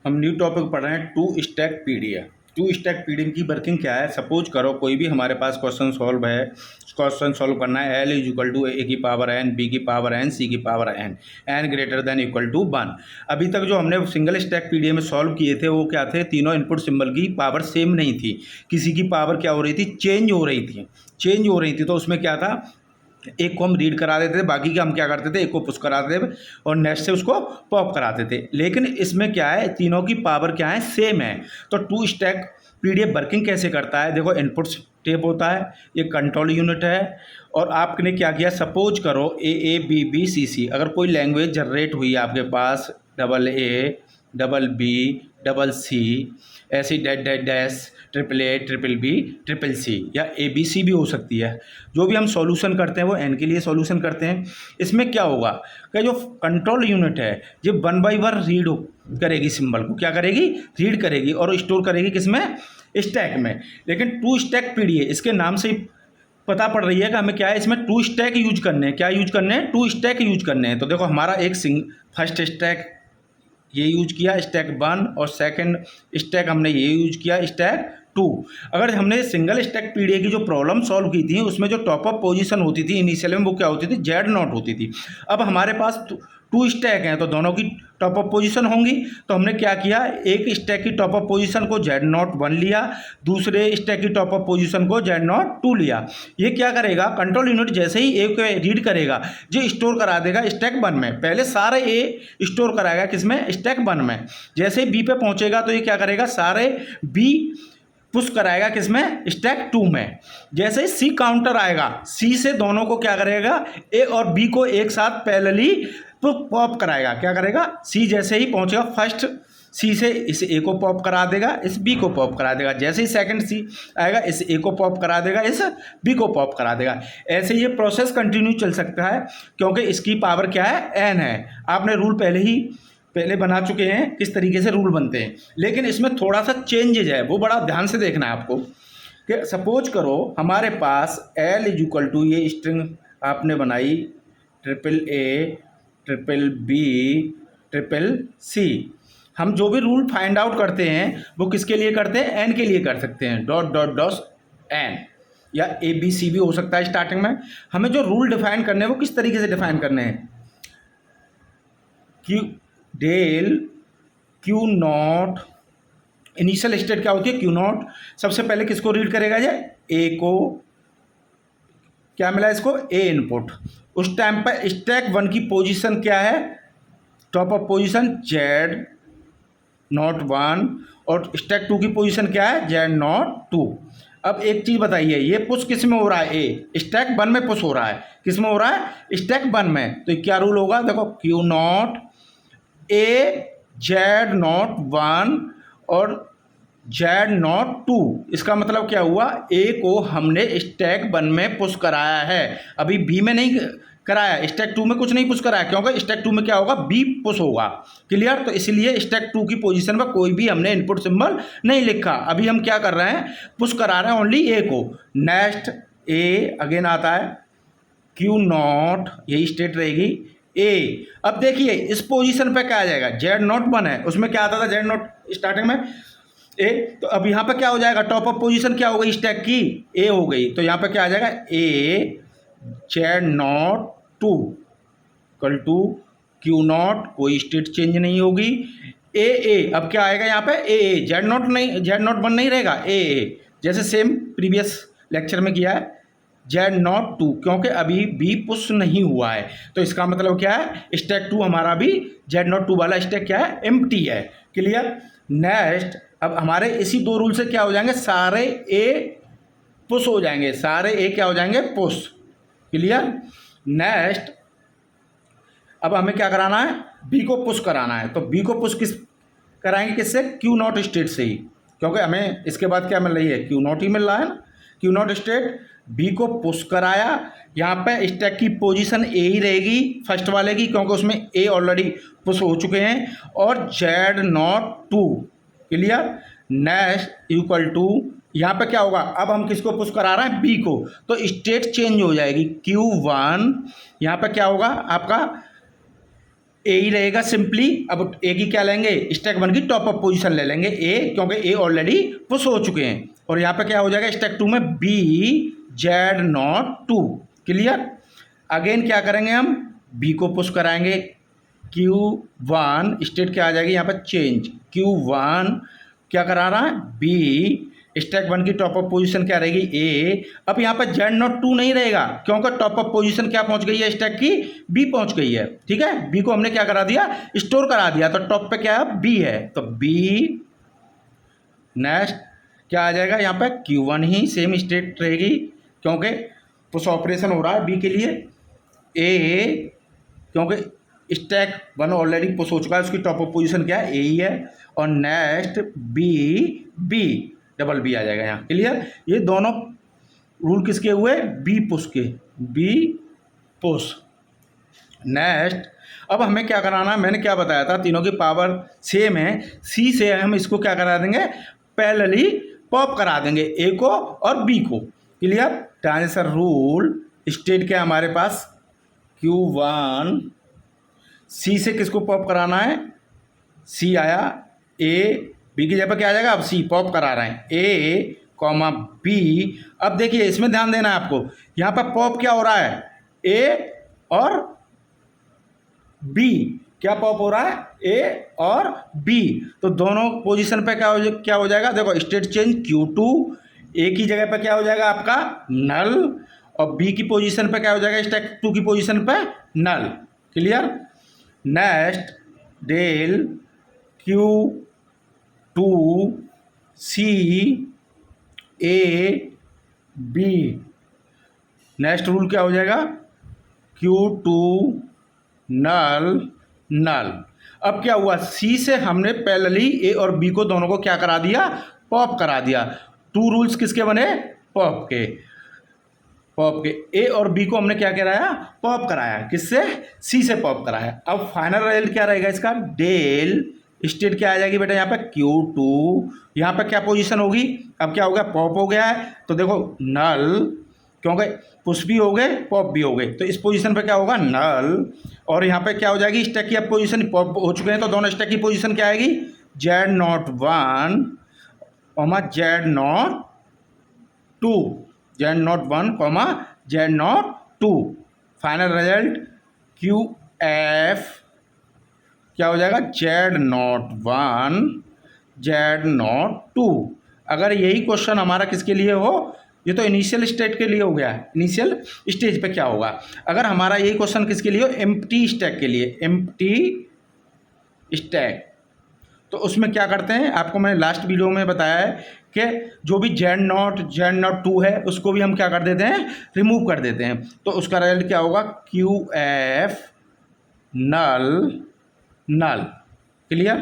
हम new topic पढ़ रहे हैं two stack PDF. Two stack PDF की वर्किंग क्या है। सपोज करो कोई भी हमारे पास क्वेश्चन सॉल्व है, क्वेश्चन सॉल्व करना है L is equal to A की पावर एन, बी की पावर एन, सी की power N, N greater than equal to 1। अभी तक जो हमने सिंगल स्टैक पीडीएफ में सॉल्व किए थे वो क्या थे, तीनों इनपुट सिंबल की पावर सेम नहीं थी, किसी की पावर क्या हो रही थी, चेंज हो रही थी, चेंज हो रही थी। तो उसमें क्या था, एक को हम रीड करा देते थे, बाकी के हम क्या करते थे, एक को पुश कराते थे और नेक्स्ट से उसको पॉप कराते थे। लेकिन इसमें क्या है, तीनों की पावर क्या है, सेम है। तो टू स्टैक पीडीएफ वर्किंग कैसे करता है, देखो इनपुट स्टेप होता है, ये कंट्रोल यूनिट है और आपने क्या किया, सपोज करो ए बी बी सी सी, अगर कोई लैंग्वेज जनरेट हुई है आपके पास, double A double B double C, ऐसी dash dash dash, triple A triple B triple C, या ए बी सी भी हो सकती है। जो भी हम सॉल्यूशन करते हैं वो एन के लिए सॉल्यूशन करते हैं। इसमें क्या होगा कि जो कंट्रोल यूनिट है ये 1 बाई 1 रीड करेगी, सिंबल को क्या करेगी, रीड करेगी और स्टोर करेगी किसमें, स्टैक में। लेकिन टू स्टैक पीडीएफ इसके नाम से ही पता पड़ रही है कि हमें क्या है, इसमें टू स्टैक यूज करने हैं। क्या यूज करने हैं, टू स्टैक यूज करने हैं। तो देखो हमारा एक फर्स्ट स्टैक ये यूज किया स्टैक 1 और सेकंड स्टैक हमने ये यूज किया स्टैक 2। अगर हमने सिंगल स्टैक पीडीएफ की जो प्रॉब्लम सॉल्व की थी उसमें जो टॉप अप पोजीशन होती थी इनिशियल में वो क्या होती थी, जेड नॉट होती थी। अब हमारे पास टू स्टैक हैं तो दोनों की टॉप अप पोजीशन होंगी। तो हमने क्या किया, एक स्टैक की टॉप अप पोजीशन को जेड नॉट 1 लिया, दूसरे स्टैक की टॉप अप पोजीशन को जेड नॉट 2 लिया। ये क्या करेगा, कंट्रोल यूनिट जैसे ही ए को रीड करेगा जो स्टोर करा देगा स्टैक 1 में। पहले सारे ए स्टोर कराएगा किसमें, स्टैक 1 में। जैसे ही बी पे पहुंचेगा तो ये क्या करेगा, सारे बी पुश कराएगा किसमें, स्टैक 2 में। जैसे ही सी काउंटर आएगा, सी से दोनों को क्या करेगा, ए और बी को एक साथ पैरेलली पॉप कराएगा। क्या करेगा, सी जैसे ही पहुंचेगा फर्स्ट सी से इस ए को पॉप करा देगा, इस बी को पॉप करा देगा। जैसे ही सेकंड सी आएगा इस ए को पॉप करा देगा, इस बी को पॉप करा देगा। ऐसे ये प्रोसेस कंटिन्यू चल सकता है क्योंकि इसकी पावर क्या है, एन है। आपने रूल पहले बना चुके हैं किस तरीके से रूल बनते हैं। लेकिन इसमें थोड़ा सा चेंजेज है, वो बड़ा ध्यान से देखना है आपको। कि सपोज करो हमारे पास एल इज इक्वल टू, ये स्ट्रिंग आपने बनाई triple A triple B triple C. हम जो भी रूल फाइंड आउट करते हैं वो किसके लिए करते हैं, एन के लिए कर सकते हैं, डॉट डॉट डॉट एन, या ए बी सी भी हो सकता है स्टार्टिंग में। हमें जो रूल डिफाइन करने हैं वो किस तरीके से डिफाइन करने हैं, Q del Q naught, initial state क्या होती है, क्यू नॉट। सबसे पहले किसको रीड करेगा, ये ए को, क्या मिला इसको, ए इनपुट। उस टाइम पर स्टैक 1 की पोजीशन क्या है, top of position Z naught 1 और स्टैक 2 की पोजीशन क्या है, जेड नॉट 2। अब एक चीज़ बताइए, ये पुश किस में हो रहा है, ए स्टैक 1 में पुश हो रहा है, किस में हो रहा है, स्टैक 1 में। तो क्या रूल होगा, देखो Q not a Z naught 1 और जेड नॉट 2। इसका मतलब क्या हुआ, ए को हमने स्टैक 1 में पुश कराया है, अभी बी में नहीं कराया, स्टैक 2 में कुछ नहीं पुश कराया, क्योंकि स्टैक 2 में क्या होगा, बी पुश होगा। क्लियर। तो इसलिए स्टैक 2 की पोजीशन पर कोई भी हमने इनपुट सिंबल नहीं लिखा। अभी हम क्या कर रहे हैं, पुश करा रहे हैं ओनली ए को। नेक्स्ट ए अगेन आता है, क्यू नॉट यही स्टेट रहेगी ए। अब देखिए इस पोजीशन पे क्या आ जाएगा, जेड नॉट 1 है, उसमें क्या आता था, जेड नॉट स्टार्टिंग में ए। तो अब यहाँ पे क्या हो जाएगा, टॉप अप पोजीशन क्या हो गई स्टैक की, ए हो गई। तो यहाँ पे क्या आ जाएगा, A Z naught 2 equal to Q naught, कोई स्टेट चेंज नहीं होगी, ए। अब क्या आएगा यहाँ पे, ए जेड नॉट नहीं, जेड नॉट 1 नहीं रहेगा, ए जैसे सेम प्रीवियस लेक्चर में किया है, जेड नॉट 2, क्योंकि अभी बी पुश नहीं हुआ है। तो इसका मतलब क्या है, स्टैक 2 हमारा भी जेड नॉट 2 वाला स्टैक क्या है, एम्प्टी है। क्लियर। नेक्स्ट अब हमारे इसी 2 रूल से क्या हो जाएंगे, सारे ए पुश हो जाएंगे, सारे ए क्या हो जाएंगे, पुश। क्लियर। नेक्स्ट अब हमें क्या कराना है, बी को पुश कराना है। तो बी को पुश किस कराएंगे, किससे, क्यू नॉट स्टेट से ही, क्योंकि हमें इसके बाद क्या मिल रही है, क्यू नॉट ही मिल रहा है ना। क्यू नॉट स्टेट बी को पुश कराया, यहाँ पे स्टैक की पोजीशन ए ही रहेगी फर्स्ट वाले की, क्योंकि उसमें ए ऑलरेडी पुश हो चुके हैं, और Z naught 2। Clear. Next equal to, यहाँ पे क्या होगा, अब हम किसको पुश करा रहे हैं, बी को, तो स्टेट चेंज हो जाएगी, Q1 यहाँ पे क्या होगा आपका, ए ही रहेगा सिंपली। अब ए की क्या लेंगे, स्टैक 1 की टॉप अप पोजीशन ले लेंगे ए, क्योंकि ए ऑलरेडी पुश हो चुके हैं। और यहाँ पे क्या हो जाएगा स्टैक 2 में B Z naught 2। Clear. Again क्या करेंगे हम, बी को पुश कराएंगे, Q1 स्टेट क्या आ जाएगी यहाँ पर चेंज, Q1 क्या करा रहा है बी, स्टैक 1 की टॉप अप पोजीशन क्या रहेगी ए। अब यहाँ पर जेड नॉट 2 नहीं रहेगा, क्योंकि टॉप अप पोजीशन क्या पहुंच गई है स्टैक की, बी पहुंच गई है। ठीक है, बी को हमने क्या करा दिया, स्टोर करा दिया, तो टॉप पे क्या है बी है, तो बी। नेक्स्ट क्या आ जाएगा यहाँ पे Q1 ही सेम स्टेट रहेगी, क्योंकि पुश ऑपरेशन हो रहा है बी के लिए। ए क्योंकि स्टैक 1 ऑलरेडी पुश हो चुका है, उसकी टॉप अप पोजीशन क्या है ए ही है। और नेक्स्ट बी डबल बी आ जाएगा यहाँ। क्लियर। ये दोनों रूल किसके हुए, बी पुश के, बी पुश। नेक्स्ट अब हमें क्या कराना है, मैंने क्या बताया था, तीनों की पावर सेम है, सी से हम इसको क्या करा देंगे, पैरेलली पॉप करा देंगे ए को और बी को। क्लियर। ट्रांजिशन रूल स्टेट क्या हमारे पास Q1, सी से किसको पॉप कराना है, सी आया, ए बी की जगह क्या आ जाएगा, अब सी पॉप करा रहे हैं ए कॉमा बी। अब देखिए इसमें ध्यान देना है आपको, यहाँ पर पॉप क्या हो रहा है ए और बी, क्या पॉप हो रहा है ए और बी, तो दोनों पोजीशन पे क्या हो जाएगा, देखो स्टेट चेंज Q2 ए की जगह पे क्या हो जाएगा आपका नल, और बी की पोजीशन पे क्या हो जाएगा स्टैक 2 की पोजीशन पे null. Clear. Next del Q2 C A B, next rule क्या हो जाएगा Q2 नल नल। अब क्या हुआ, सी से हमने पैरेलली ए और बी को दोनों को क्या करा दिया, पॉप करा दिया। 2 रूल्स किसके बने, पॉप के, पॉप के। ए और बी को हमने क्या कराया, पॉप कराया, किससे, सी से पॉप कराया। अब फाइनल रिजल्ट क्या रहेगा इसका, डेल स्टेट क्या आ जाएगी बेटा यहाँ पे Q2, यहाँ पे क्या पोजीशन होगी, अब क्या हो गया पॉप हो गया है, तो देखो नल, क्योंकि पुश भी हो गए पॉप भी हो गए, तो इस पोजीशन पे क्या होगा नल। और यहाँ पे क्या हो जाएगी स्टैक की अब पोजीशन, पॉप हो चुके हैं तो दोनों स्टैक की पोजीशन क्या आएगी, Z naught 1 comma Z naught 2, Z naught 1 comma Z naught 2। Final result QF क्या हो जाएगा, जेड नॉट 1 जेड नॉट 2। अगर यही क्वेश्चन हमारा किसके लिए हो, ये तो इनिशियल स्टेट के लिए हो गया, इनिशियल स्टेज पे क्या होगा, अगर हमारा यही क्वेश्चन किसके लिए हो, एम्प्टी स्टैक के लिए, एम्प्टी स्टैक, तो उसमें क्या करते हैं, आपको मैंने लास्ट वीडियो में बताया है कि जो भी जेड नॉट 2 है उसको भी हम क्या कर देते हैं, रिमूव कर देते हैं, तो उसका रिजल्ट क्या होगा QF नल नल। क्लियर।